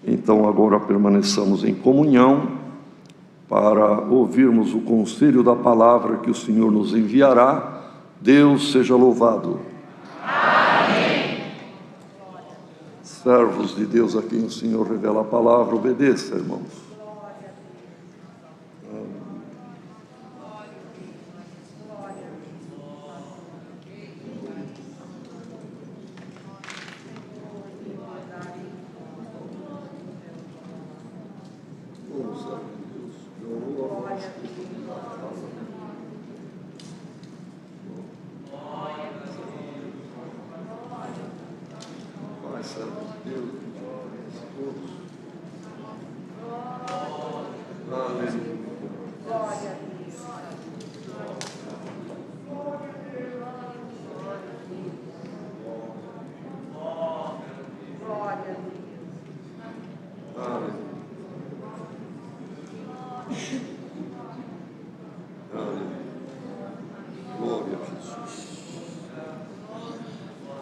Então agora permaneçamos em comunhão para ouvirmos o conselho da palavra que o Senhor nos enviará. Deus seja louvado. Amém. Servos de Deus a quem o Senhor revela a palavra, obedeça, irmãos.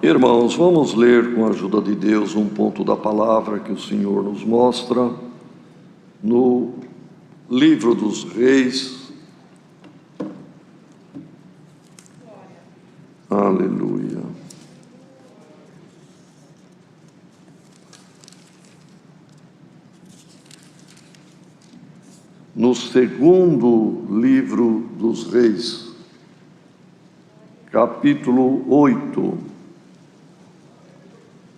Irmãos, vamos ler com a ajuda de Deus um ponto da palavra que o Senhor nos mostra no livro dos Reis. Aleluia. No segundo livro dos Reis, capítulo 8.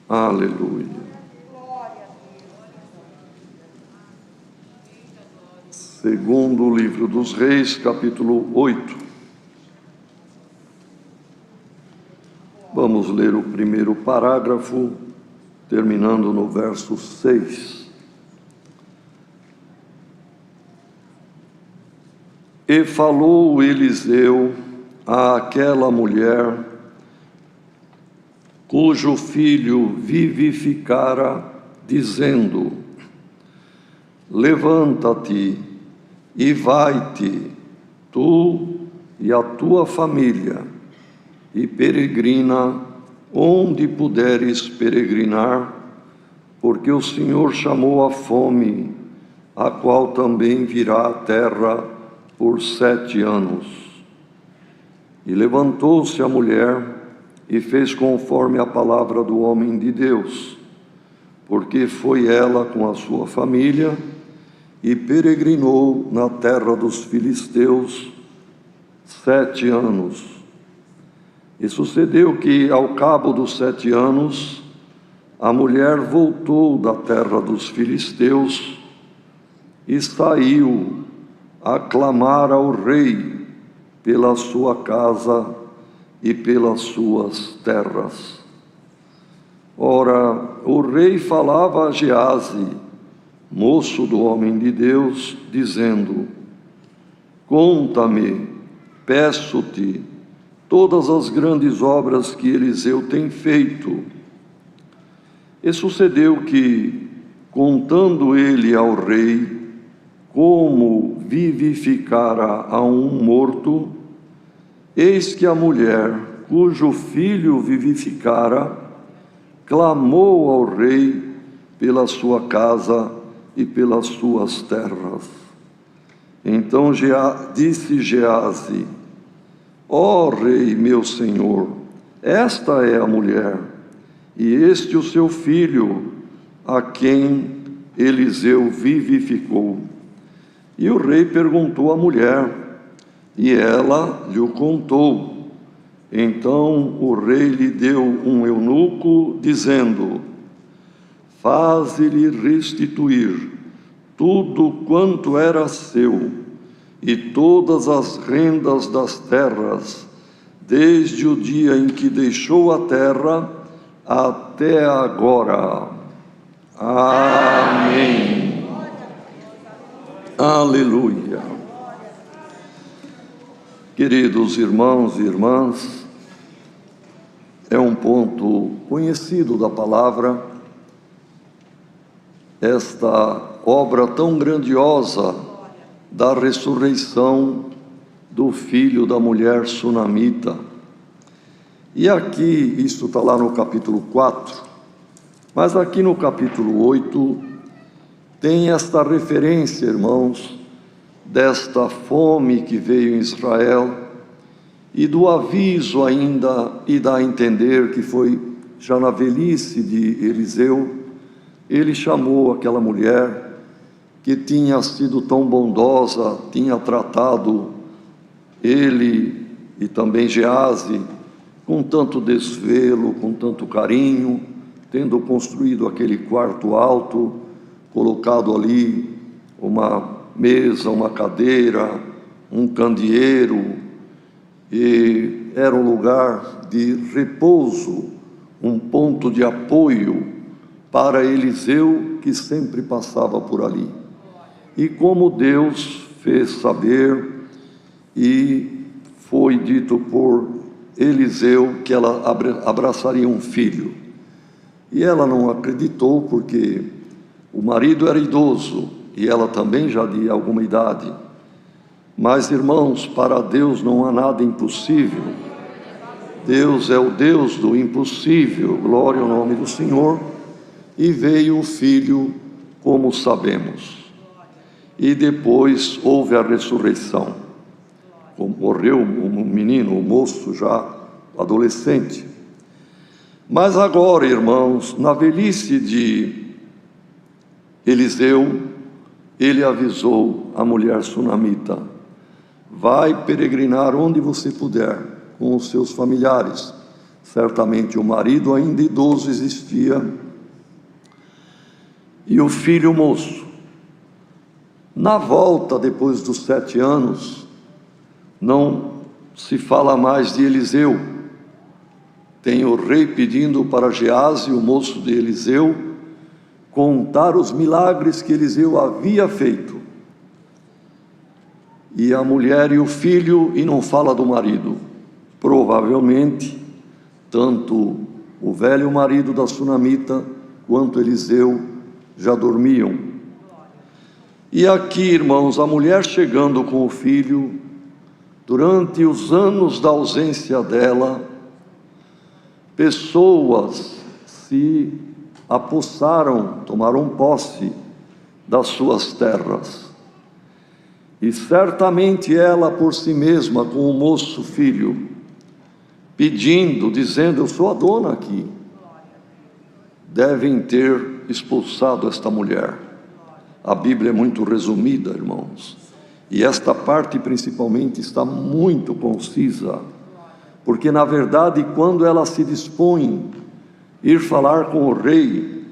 Aleluia. Segundo livro dos Reis, capítulo 8. Vamos ler o primeiro parágrafo, terminando no verso 6. E falou Eliseu àquela mulher, cujo filho vivificara, dizendo: levanta-te e vai-te, tu e a tua família, e peregrina onde puderes peregrinar, porque o Senhor chamou a fome, a qual também virá à terra por 7 anos. E levantou-se a mulher e fez conforme a palavra do homem de Deus, porque foi ela com a sua família e peregrinou na terra dos filisteus 7 anos. E sucedeu que, ao cabo dos 7 anos, a mulher voltou da terra dos filisteus e saiu a clamar ao rei pela sua casa e pelas suas terras. Ora, o rei falava a Geazi, moço do homem de Deus, dizendo: conta-me, peço-te, todas as grandes obras que Eliseu tem feito. E sucedeu que, contando ele ao rei como vivificara a um morto, eis que a mulher, cujo filho vivificara, clamou ao rei pela sua casa e pelas suas terras. Então disse Geazi: ó rei, meu senhor, esta é a mulher, e este o seu filho, a quem Eliseu vivificou. E o rei perguntou à mulher, e ela lhe contou. Então o rei lhe deu um eunuco, dizendo: faze-lhe restituir tudo quanto era seu, e todas as rendas das terras, desde o dia em que deixou a terra até agora. Amém. Aleluia. Queridos irmãos e irmãs, é um ponto conhecido da palavra, esta obra tão grandiosa da ressurreição do filho da mulher sunamita. E aqui, isso está lá no capítulo 4, mas aqui no capítulo 8, tem esta referência, irmãos, desta fome que veio em Israel e do aviso ainda, e dá a entender que foi já na velhice de Eliseu. Ele chamou aquela mulher que tinha sido tão bondosa, tinha tratado ele e também Geazi com tanto desvelo, com tanto carinho, tendo construído aquele quarto alto, colocado ali uma mesa, uma cadeira, um candeeiro, e era um lugar de repouso, um ponto de apoio para Eliseu, que sempre passava por ali. E como Deus fez saber, e foi dito por Eliseu que ela abraçaria um filho. E ela não acreditou, porque o marido era idoso e ela também já de alguma idade. Mas, irmãos, para Deus não há nada impossível. Deus é o Deus do impossível, glória ao nome do Senhor. E veio o filho, como sabemos. E depois houve a ressurreição. Morreu um menino, um moço já adolescente. Mas agora, irmãos, na velhice de Eliseu, ele avisou a mulher sunamita: vai peregrinar onde você puder com os seus familiares. Certamente o marido ainda idoso existia, e o filho moço. Na volta, depois dos 7 anos, não se fala mais de Eliseu. Tem o rei pedindo para Geazi, o moço de Eliseu, contar os milagres que Eliseu havia feito. E a mulher e o filho, e não fala do marido. Provavelmente, tanto o velho marido da sunamita, quanto Eliseu, já dormiam. E aqui, irmãos, a mulher chegando com o filho, durante os anos da ausência dela, pessoas se apossaram, tomaram posse das suas terras. E certamente ela por si mesma, com o moço filho, pedindo, dizendo: eu sou a dona aqui. Devem ter expulsado esta mulher. A Bíblia é muito resumida, irmãos. E esta parte principalmente está muito concisa. Porque na verdade, quando ela se dispõe a ir falar com o rei,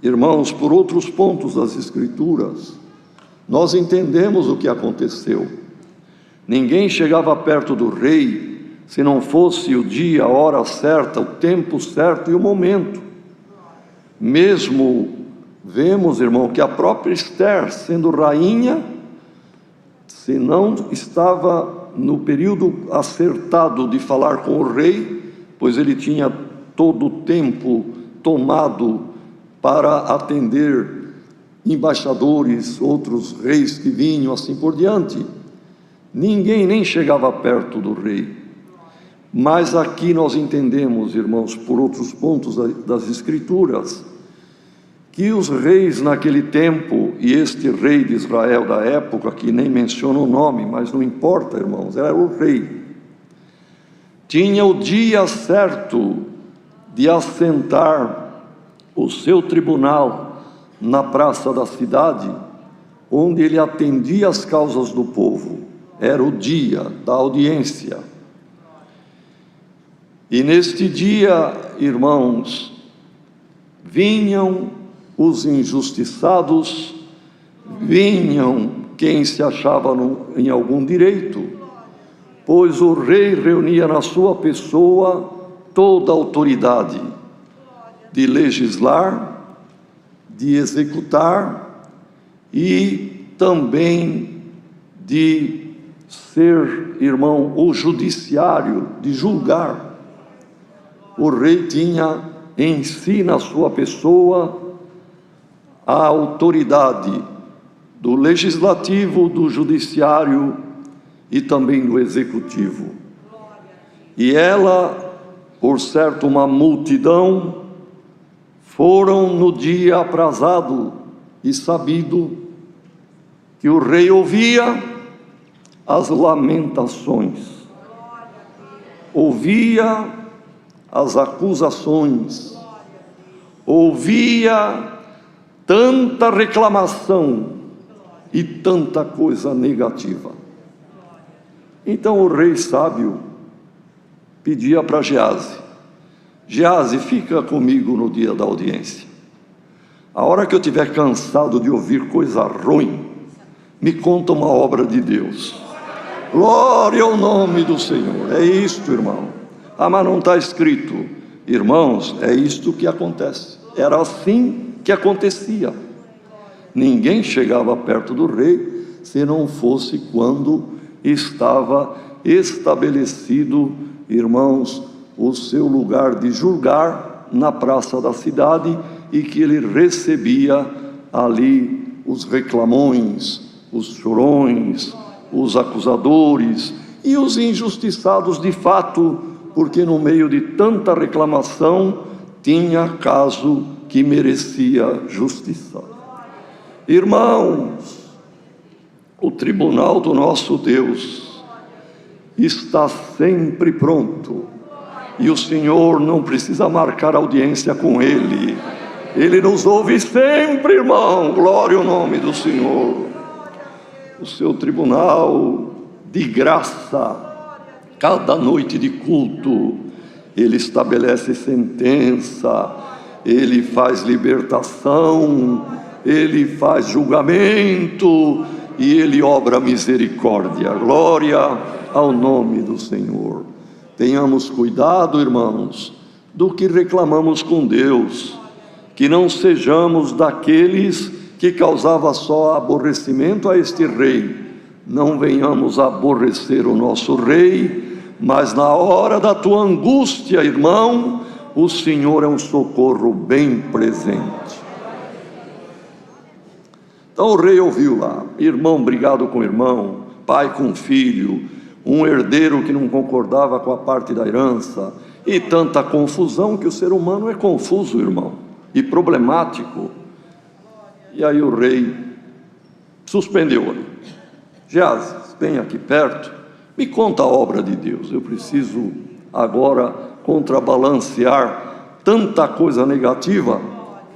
irmãos, por outros pontos das Escrituras, nós entendemos o que aconteceu. Ninguém chegava perto do rei se não fosse o dia, a hora certa, o tempo certo e o momento. Mesmo vemos, irmão, que a própria Esther, sendo rainha, se não estava no período acertado de falar com o rei, pois ele tinha todo o tempo tomado para atender embaixadores, outros reis que vinham, assim por diante. Ninguém nem chegava perto do rei. Mas aqui nós entendemos, irmãos, por outros pontos das Escrituras, que os reis naquele tempo, e este rei de Israel da época, que nem menciona o nome, mas não importa, irmãos, era o rei, tinha o dia certo de assentar o seu tribunal na praça da cidade, onde ele atendia as causas do povo. Era o dia da audiência. E neste dia, irmãos, vinham os injustiçados, vinham quem se achava em algum direito, pois o rei reunia na sua pessoa toda a autoridade de legislar, de executar e também de ser, irmão, o judiciário, de julgar. O rei tinha em si, na sua pessoa, a autoridade do legislativo, do judiciário e também do executivo. E ela, por certo, uma multidão, foram no dia aprazado e sabido que o rei ouvia as lamentações, ouvia as acusações, ouvia tanta reclamação e tanta coisa negativa. Então o rei sábio pedia para Geazi: Geazi, fica comigo no dia da audiência. A hora que eu estiver cansado de ouvir coisa ruim, me conta uma obra de Deus. Glória ao nome do Senhor. É isto, irmão. Ah, mas não está escrito. Irmãos, é isto que acontece. Era assim que acontecia. Ninguém chegava perto do rei se não fosse quando estava estabelecido, irmãos, o seu lugar de julgar na praça da cidade, e que ele recebia ali os reclamões, os chorões, os acusadores e os injustiçados de fato, porque no meio de tanta reclamação tinha caso que merecia justiça. Irmãos, o tribunal do nosso Deus está sempre pronto, e o Senhor não precisa marcar audiência com Ele. Ele nos ouve sempre, irmão. Glória ao nome do Senhor. O seu tribunal de graça, cada noite de culto, Ele estabelece sentença, Ele faz libertação, Ele faz julgamento e Ele obra misericórdia. Glória ao nome do Senhor. Tenhamos cuidado, irmãos, do que reclamamos com Deus, que não sejamos daqueles que causava só aborrecimento a este rei. Não venhamos aborrecer o nosso rei, mas na hora da tua angústia, irmão, o Senhor é um socorro bem presente. Então o rei ouviu lá, irmão brigado com irmão, pai com filho, um herdeiro que não concordava com a parte da herança, e tanta confusão, que o ser humano é confuso, irmão, e problemático. E aí o rei suspendeu ali. Geazi, vem aqui perto, me conta a obra de Deus. Eu preciso agora contrabalancear tanta coisa negativa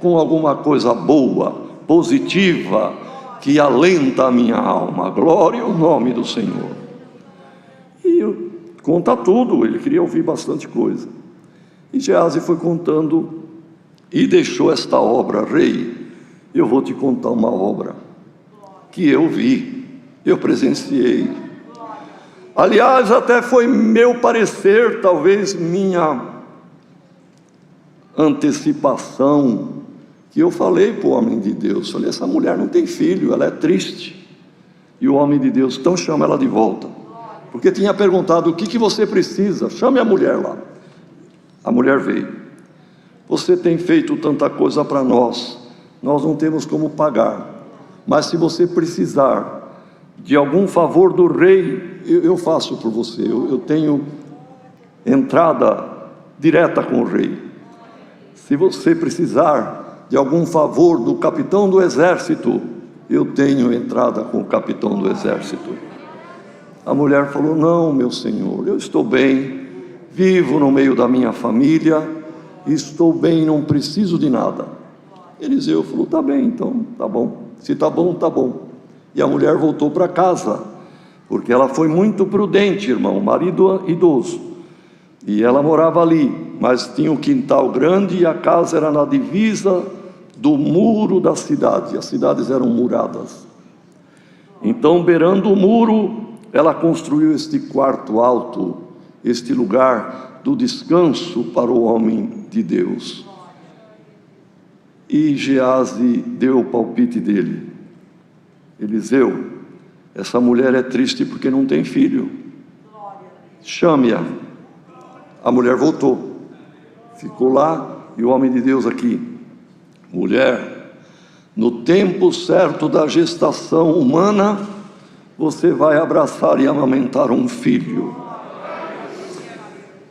com alguma coisa boa, positiva, que alenta a minha alma. Glória ao nome do Senhor. E conta tudo, ele queria ouvir bastante coisa. E Geazi foi contando e deixou esta obra. Rei, eu vou te contar uma obra que eu vi, eu presenciei. Aliás, até foi meu parecer, talvez minha antecipação, que eu falei para o homem de Deus. Falei, essa mulher não tem filho, ela é triste. E o homem de Deus, então chama ela de volta. Porque tinha perguntado, o que você precisa? Chame a mulher lá. A mulher veio. Você tem feito tanta coisa para nós, nós não temos como pagar. Mas se você precisar de algum favor do rei, eu faço por você. Eu tenho entrada direta com o rei. Se você precisar de algum favor do capitão do exército, eu tenho entrada com o capitão do exército. A mulher falou, não, meu senhor, eu estou bem, vivo no meio da minha família, estou bem, não preciso de nada. Eliseu falou, tá bem, então, tá bom. Se tá bom, tá bom. E a mulher voltou para casa, porque ela foi muito prudente, irmão, marido idoso. E ela morava ali, mas tinha um quintal grande e a casa era na divisa do muro da cidade. As cidades eram muradas. Então, beirando o muro, ela construiu este quarto alto, este lugar do descanso para o homem de Deus. E Geazi deu o palpite dele. Eliseu, essa mulher é triste porque não tem filho. Chame-a. A mulher voltou. Ficou lá e o homem de Deus aqui. Mulher, no tempo certo da gestação humana, você vai abraçar e amamentar um filho.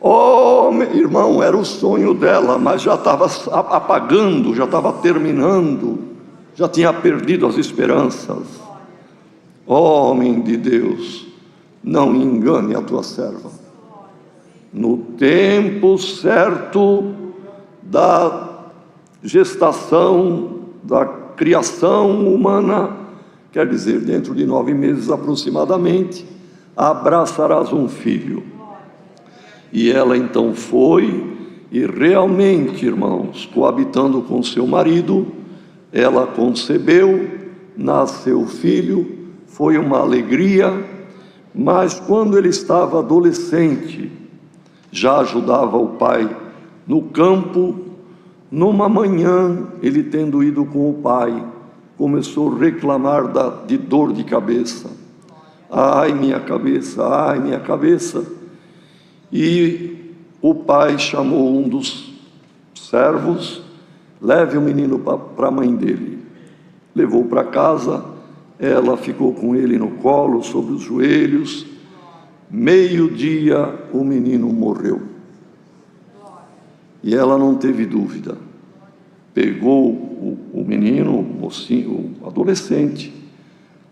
Oh, meu irmão, era o sonho dela, mas já estava apagando, já estava terminando. já tinha perdido as esperanças. Homem de Deus, não engane a tua serva. No tempo certo da gestação, da criação humana, quer dizer, dentro de 9 meses aproximadamente, abraçarás um filho. E ela então foi, e realmente, irmãos, coabitando com seu marido, ela concebeu, nasceu o filho, foi uma alegria, mas quando ele estava adolescente, já ajudava o pai no campo. Numa manhã, ele tendo ido com o pai, começou a reclamar de dor de cabeça. Ai, minha cabeça, ai, minha cabeça. E o pai chamou um dos servos, leve o menino para a mãe dele. Levou para casa, ela ficou com ele no colo, sobre os joelhos. Meio-dia, o menino morreu. E ela não teve dúvida. Pegou o menino, o mocinho, o adolescente,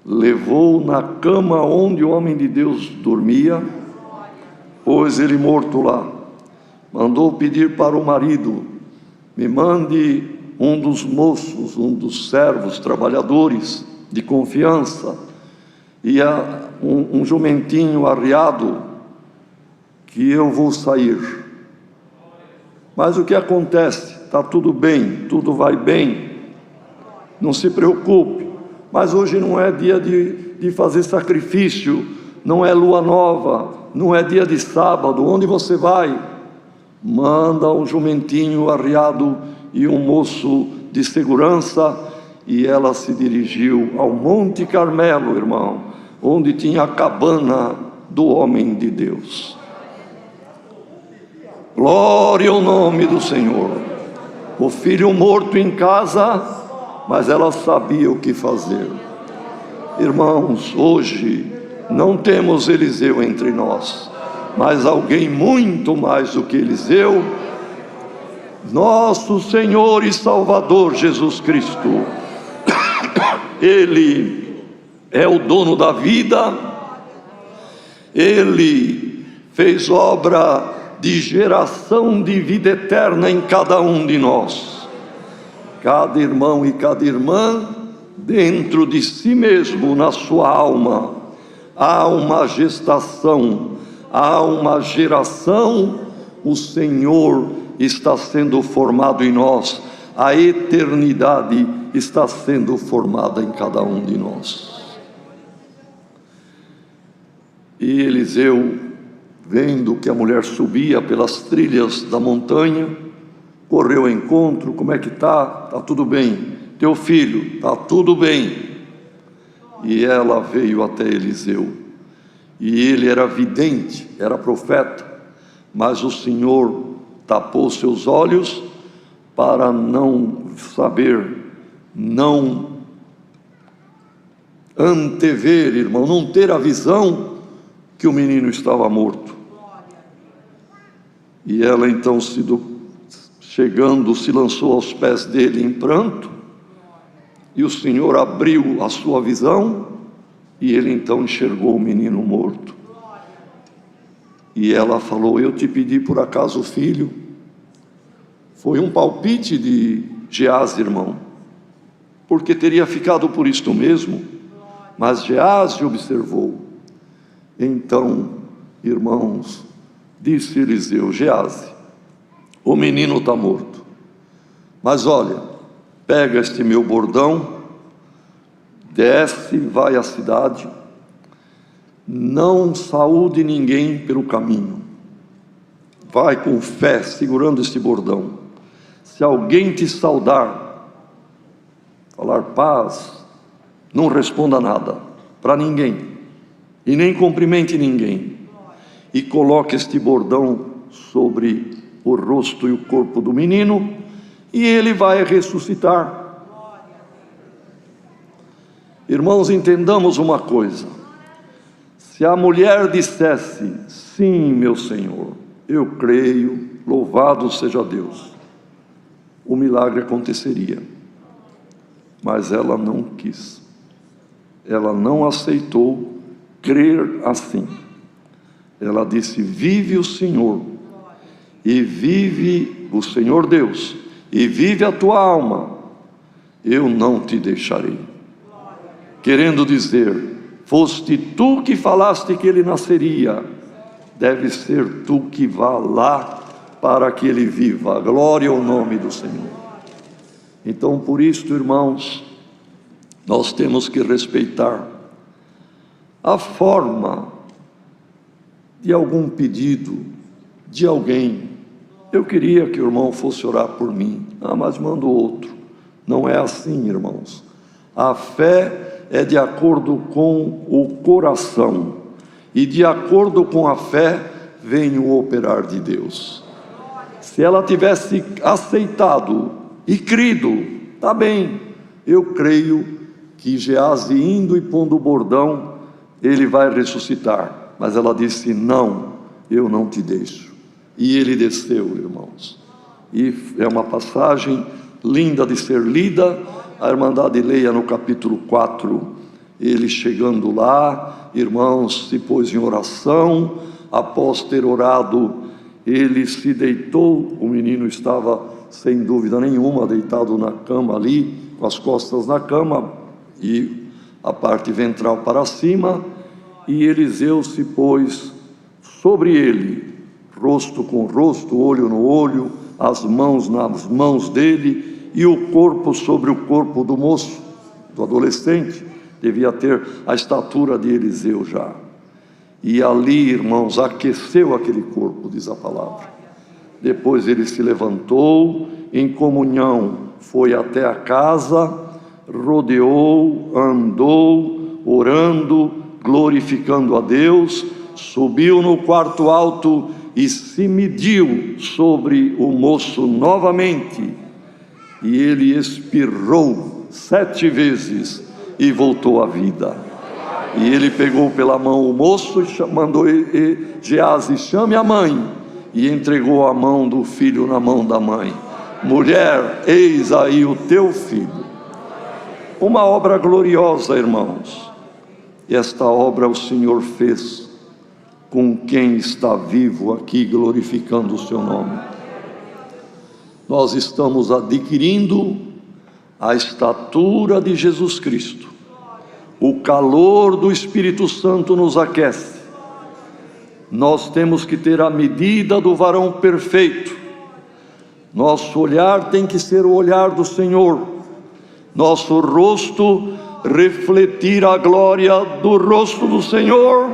levou na cama onde o homem de Deus dormia, pôs ele morto lá. Mandou pedir para o marido: me mande um dos moços, um dos servos, trabalhadores de confiança, e um jumentinho arriado, que eu vou sair. Mas o que acontece? Está tudo bem, tudo vai bem, não se preocupe. Mas hoje não é dia de fazer sacrifício, não é lua nova, não é dia de sábado. Onde você vai? Manda um jumentinho arriado e um moço de segurança. E ela se dirigiu ao Monte Carmelo, irmão, onde tinha a cabana do homem de Deus. Glória ao nome do Senhor. O filho morto em casa, mas ela sabia o que fazer. Irmãos, hoje não temos Eliseu entre nós, mas alguém muito mais do que Eliseu, nosso Senhor e Salvador Jesus Cristo. Ele é o dono da vida, Ele fez obra de geração de vida eterna em cada um de nós. Cada irmão e cada irmã, dentro de si mesmo, na sua alma, há uma gestação, há uma geração. O Senhor está sendo formado em nós, a eternidade está sendo formada em cada um de nós. E Eliseu, vendo que a mulher subia pelas trilhas da montanha, correu ao encontro. Como é que está? Está tudo bem. Teu filho? Está tudo bem. E ela veio até Eliseu. E ele era vidente, era profeta, mas o Senhor tapou seus olhos para não saber, não antever, irmão, não ter a visão que o menino estava morto. E ela então, chegando, se lançou aos pés dele em pranto, e o Senhor abriu a sua visão, e ele então enxergou o menino morto. E ela falou: eu te pedi por acaso filho? Foi um palpite de Geazi, irmão, porque teria ficado por isto mesmo, mas Geazi observou. Então, irmãos, disse Eliseu: Geazi, o menino está morto, mas olha, pega este meu bordão, desce, vai à cidade, não saúde ninguém pelo caminho, vai com fé, segurando este bordão. Se alguém te saudar, falar paz, não responda nada para ninguém, e nem cumprimente ninguém, e coloque este bordão sobre o rosto e o corpo do menino, e ele vai ressuscitar. Irmãos, entendamos uma coisa: se a mulher dissesse: sim, meu Senhor, eu creio, louvado seja Deus, o milagre aconteceria. mas ela não quis. Ela não aceitou crer assim. Ela disse: vive o Senhor, e vive o Senhor Deus, e vive a tua alma, eu não te deixarei. Querendo dizer, foste tu que falaste que ele nasceria, deve ser tu que vá lá para que ele viva. Glória ao nome do Senhor. Então, por isso, irmãos, nós temos que respeitar a forma de algum pedido de alguém. Eu queria que o irmão fosse orar por mim. Mas manda outro. Não é assim, irmãos. A fé é de acordo com o coração, e de acordo com a fé vem o operar de Deus. Se ela tivesse aceitado e crido, tá bem, eu creio que Geazi indo e pondo o bordão, ele vai ressuscitar. Mas ela disse: não, eu não te deixo. E ele desceu, irmãos. E é uma passagem linda de ser lida. A Irmandade leia no capítulo 4, ele chegando lá, irmãos, se pôs em oração. Após ter orado, ele se deitou. O menino estava, sem dúvida nenhuma, deitado na cama ali, com as costas na cama e a parte ventral para cima, e Eliseu se pôs sobre ele, rosto com rosto, olho no olho, as mãos nas mãos dele, e o corpo sobre o corpo do moço, do adolescente. Devia ter a estatura de Eliseu já. E ali, irmãos, aqueceu aquele corpo, diz a palavra. Depois ele se levantou, em comunhão, foi até a casa, rodeou, andou, orando, glorificando a Deus, subiu no quarto alto e se mediu sobre o moço novamente. E ele espirrou 7 vezes e voltou à vida. E ele pegou pela mão o moço e mandou Geazi: chame a mãe. E entregou a mão do filho na mão da mãe. Mulher, eis aí o teu filho. Uma obra gloriosa, irmãos. E esta obra o Senhor fez com quem está vivo aqui, glorificando o seu nome. Nós estamos adquirindo a estatura de Jesus Cristo. O calor do Espírito Santo nos aquece. Nós temos que ter a medida do varão perfeito. Nosso olhar tem que ser o olhar do Senhor. Nosso rosto refletir a glória do rosto do Senhor.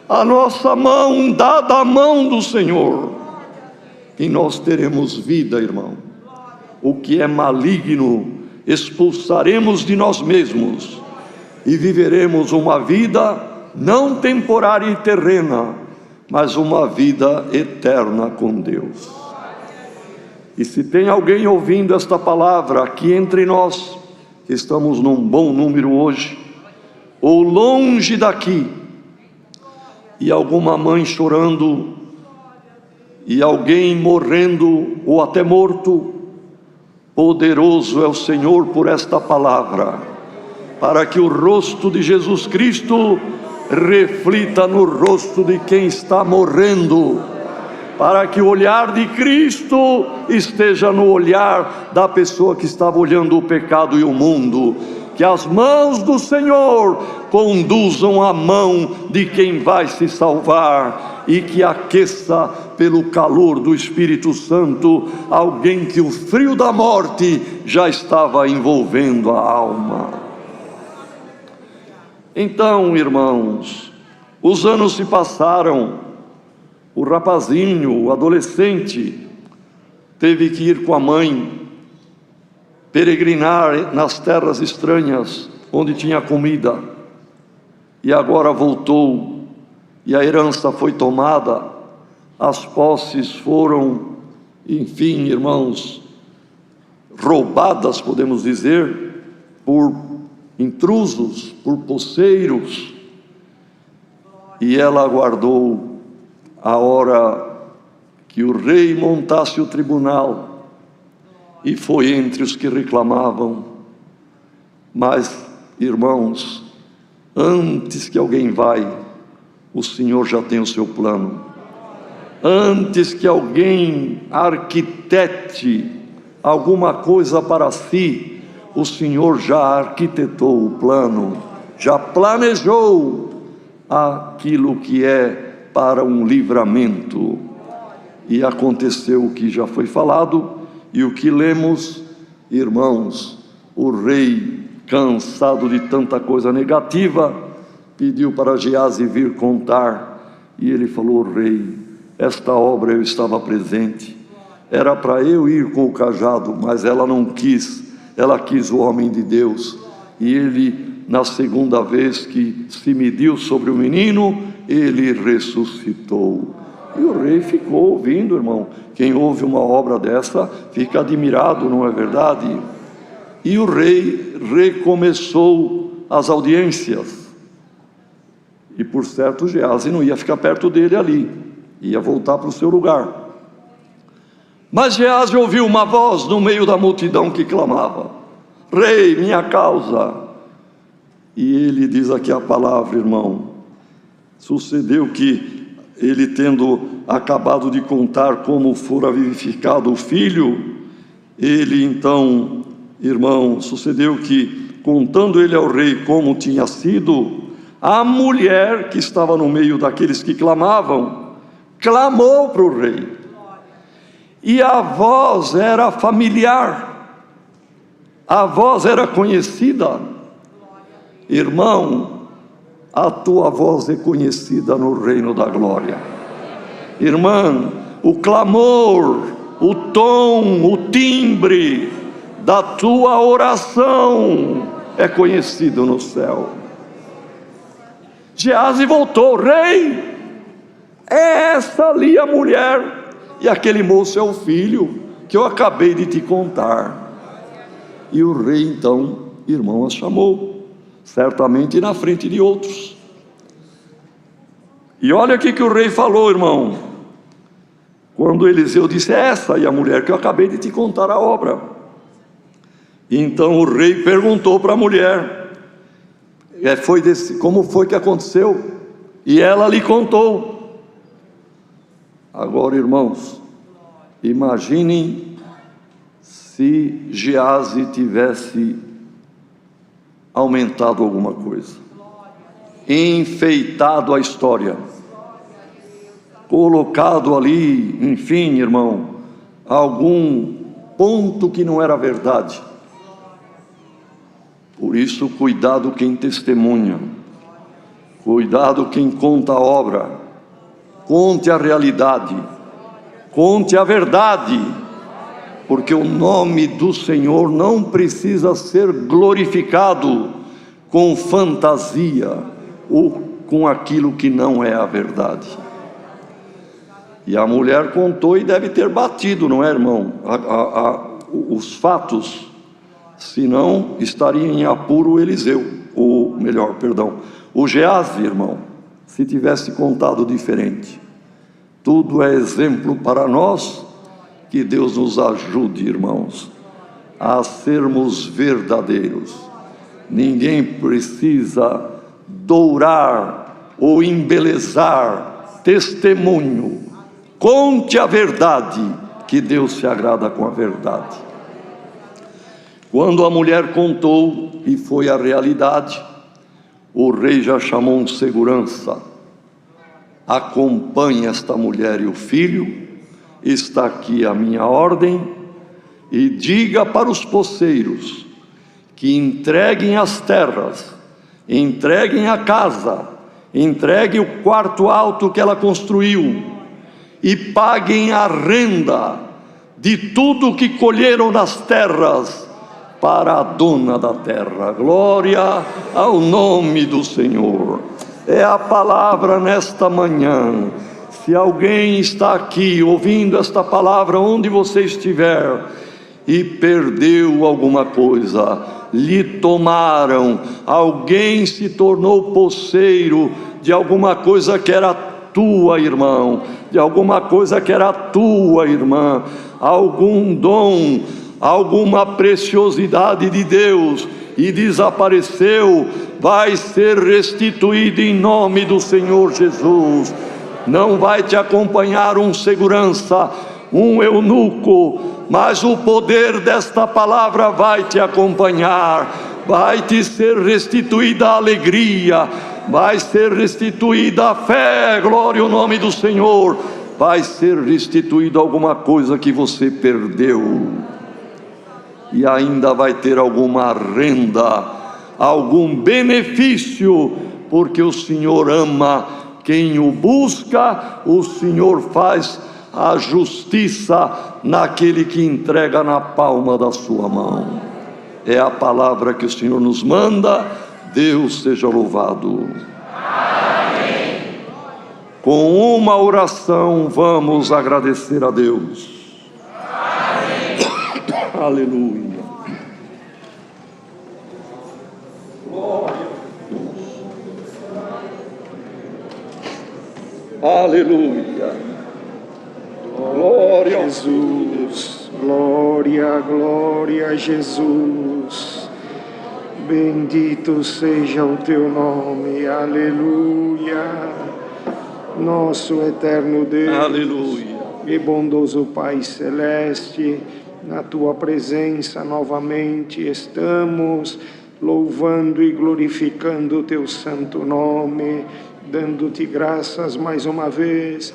A nossa mão dada à mão do Senhor. E nós teremos vida, irmão. O que é maligno expulsaremos de nós mesmos e viveremos uma vida não temporária e terrena, mas uma vida eterna com Deus. E se tem alguém ouvindo esta palavra aqui entre nós, que estamos num bom número hoje, ou longe daqui, e alguma mãe chorando, e alguém morrendo ou até morto, poderoso é o Senhor por esta palavra, para que o rosto de Jesus Cristo reflita no rosto de quem está morrendo, para que o olhar de Cristo esteja no olhar da pessoa que estava olhando o pecado e o mundo. Que as mãos do Senhor conduzam a mão de quem vai se salvar, e que aqueça pelo calor do Espírito Santo alguém que o frio da morte já estava envolvendo a alma. Então, irmãos, os anos se passaram. O rapazinho, o adolescente, teve que ir com a mãe peregrinar nas terras estranhas, onde tinha comida, e agora voltou, e a herança foi tomada, as posses foram, enfim, irmãos, roubadas, podemos dizer, por intrusos, por poceiros, e ela aguardou a hora que o rei montasse o tribunal, e foi entre os que reclamavam: Mas, irmãos, antes que alguém vai, o Senhor já tem o seu plano. Antes que alguém arquitete alguma coisa para si, o Senhor já arquitetou o plano, já planejou aquilo que é para um livramento. E aconteceu o que já foi falado e o que lemos, irmãos. O rei, cansado de tanta coisa negativa, pediu para Geazi vir contar, e ele falou: rei, esta obra eu estava presente, era para eu ir com o cajado, mas ela não quis, ela quis o homem de Deus, e ele, na segunda vez que se mediu sobre o menino, ele ressuscitou. E o rei ficou ouvindo, irmão. Quem ouve uma obra dessa fica admirado, não é verdade? E o rei recomeçou as audiências, e por certo Geazi não ia ficar perto dele ali, ia voltar para o seu lugar. Mas Geazi ouviu uma voz no meio da multidão que clamava: rei, minha causa. E ele diz aqui a palavra, irmão. Sucedeu que ele, tendo acabado de contar como fora vivificado o filho, ele então, irmão, sucedeu que, contando ele ao rei como tinha sido, a mulher que estava no meio daqueles que clamavam, clamou para o rei, e a voz era familiar, a voz era conhecida. Irmão, a tua voz é conhecida no reino da glória. Irmã, o clamor, o tom, o timbre da tua oração é conhecido no céu. Geazi voltou: rei, é essa ali a mulher, e aquele moço é o filho que eu acabei de te contar. E o rei então, irmão, a chamou, certamente na frente de outros. E olha aqui que o rei falou, irmão, quando Eliseu disse: essa aí a mulher que eu acabei de te contar a obra. E então o rei perguntou para a mulher: como foi que aconteceu? E ela lhe contou. Agora, irmãos, imaginem se Geazi tivesse aumentado alguma coisa, enfeitado a história, colocado ali, enfim, irmão, algum ponto que não era verdade. Por isso, cuidado quem testemunha, cuidado quem conta a obra. Conte a realidade, conte a verdade, porque o nome do Senhor não precisa ser glorificado com fantasia ou com aquilo que não é a verdade. E a mulher contou e deve ter batido, não é, irmão? Os fatos, senão estaria em apuro Eliseu, ou melhor, perdão, o Geazi, irmão, se tivesse contado diferente. Tudo é exemplo para nós. Que Deus nos ajude, irmãos, a sermos verdadeiros. Ninguém precisa dourar ou embelezar testemunho. Conte a verdade, que Deus se agrada com a verdade. Quando a mulher contou e foi a realidade, o rei já chamou um segurança: acompanhe esta mulher e o filho, está aqui a minha ordem, e diga para os poceiros que entreguem as terras, entreguem a casa, entreguem o quarto alto que ela construiu, e paguem a renda de tudo que colheram nas terras para a dona da terra. Glória ao nome do Senhor. É a palavra nesta manhã. Se alguém está aqui ouvindo esta palavra, onde você estiver, e perdeu alguma coisa, lhe tomaram, alguém se tornou poceiro de alguma coisa que era tua, irmão, de alguma coisa que era tua, irmã, algum dom, alguma preciosidade de Deus e desapareceu, vai ser restituído em nome do Senhor Jesus. Não vai te acompanhar um segurança, um eunuco, mas o poder desta palavra vai te acompanhar. Vai te ser restituída a alegria, vai ser restituída a fé, glória ao nome do Senhor. Vai ser restituído alguma coisa que você perdeu, e ainda vai ter alguma renda, algum benefício, porque o Senhor ama quem o busca. O Senhor faz a justiça naquele que entrega na palma da sua mão. É a palavra que o Senhor nos manda. Deus seja louvado. Amém. Com uma oração vamos agradecer a Deus. Amém. Aleluia. Glória a Deus. Aleluia. Glória a Jesus. Glória, glória a Jesus. Bendito seja o teu nome. Aleluia. Nosso eterno Deus. Aleluia. E bondoso Pai Celeste, na tua presença novamente estamos louvando e glorificando o teu santo nome, dando-te graças mais uma vez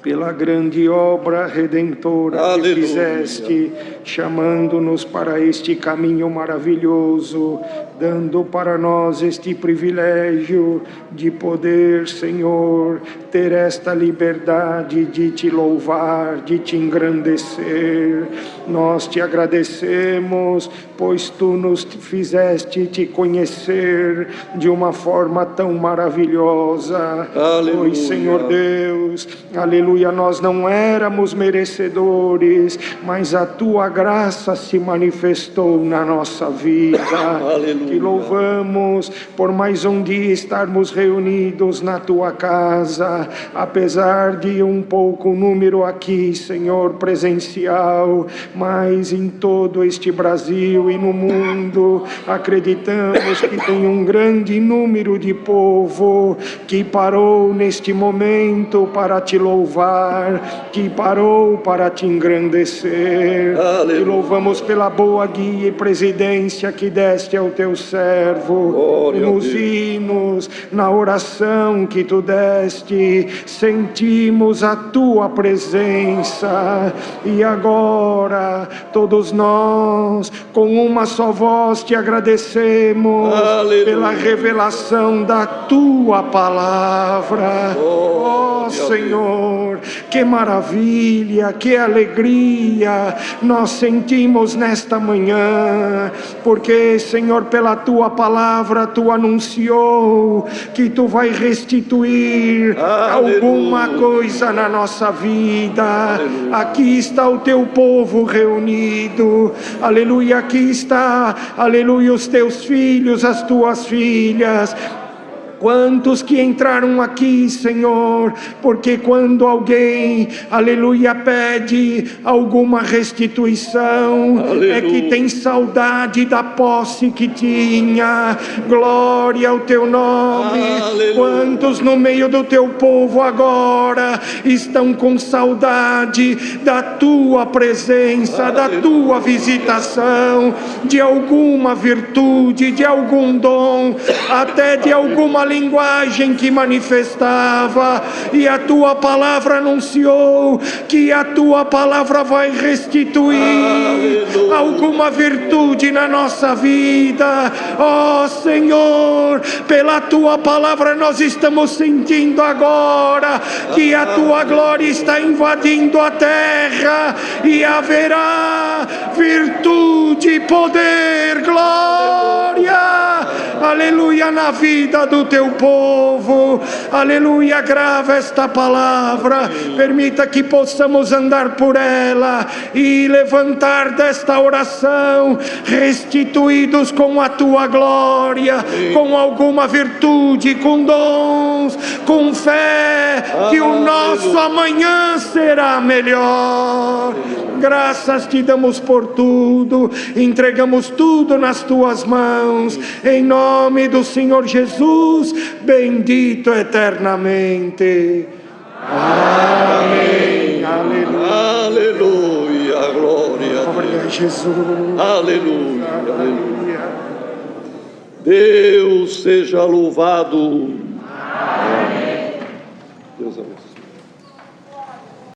pela grande obra redentora Aleluia. que fizeste, chamando-nos para este caminho maravilhoso, dando para nós este privilégio de poder, Senhor, ter esta liberdade de te louvar, de te engrandecer. Nós te agradecemos, pois tu nos fizeste te conhecer de uma forma tão maravilhosa. Aleluia. Pois, Senhor Deus, aleluia, nós não éramos merecedores, mas a tua graça se manifestou na nossa vida. Aleluia. Te louvamos por mais um dia estarmos reunidos na tua casa, apesar de um pouco número aqui, Senhor, presencial, mas em todo este Brasil e no mundo, acreditamos que tem um grande número de povo que parou neste momento para te louvar, que parou para te engrandecer. Aleluia. Te louvamos pela boa guia e presidência que deste ao teu servo, Glória nos a Deus. hinos, na oração que tu deste, sentimos a tua presença, e agora todos nós com uma só voz te agradecemos. Aleluia. Pela revelação da tua palavra. Oh Senhor, que maravilha, que alegria nós sentimos nesta manhã, porque, Senhor, pela tua palavra tu anunciou que tu vai restituir alguma coisa na nossa vida. Aleluia. Aqui está o teu povo reunido, aleluia, aqui está, aleluia, os teus filhos, as tuas filhas. Quantos que entraram aqui, Senhor, porque quando alguém, aleluia, pede alguma restituição, aleluia, é que tem saudade da posse que tinha. Glória ao teu nome. Aleluia. Quantos no meio do teu povo agora estão com saudade da tua presença, aleluia, da tua visitação, de alguma virtude, de algum dom, até de alguma linguagem que manifestava, e a tua palavra anunciou que a tua palavra vai restituir, aleluia, alguma virtude na nossa vida. Ó Senhor, pela tua palavra nós estamos sentindo agora que a tua glória está invadindo a terra, e haverá virtude, poder, glória, aleluia, aleluia, na vida do teu povo, aleluia. Grava esta palavra, permita que possamos andar por ela e levantar desta oração restituídos com a tua glória, com alguma virtude, com dons, com fé, que o nosso amanhã será melhor. Graças te damos por tudo, entregamos tudo nas tuas mãos, em nome do Senhor Jesus, bendito eternamente. Amém. Aleluia. Aleluia, glória a Glória a Deus. Jesus. Aleluia, aleluia. Deus seja louvado. Amém. Deus abençoe.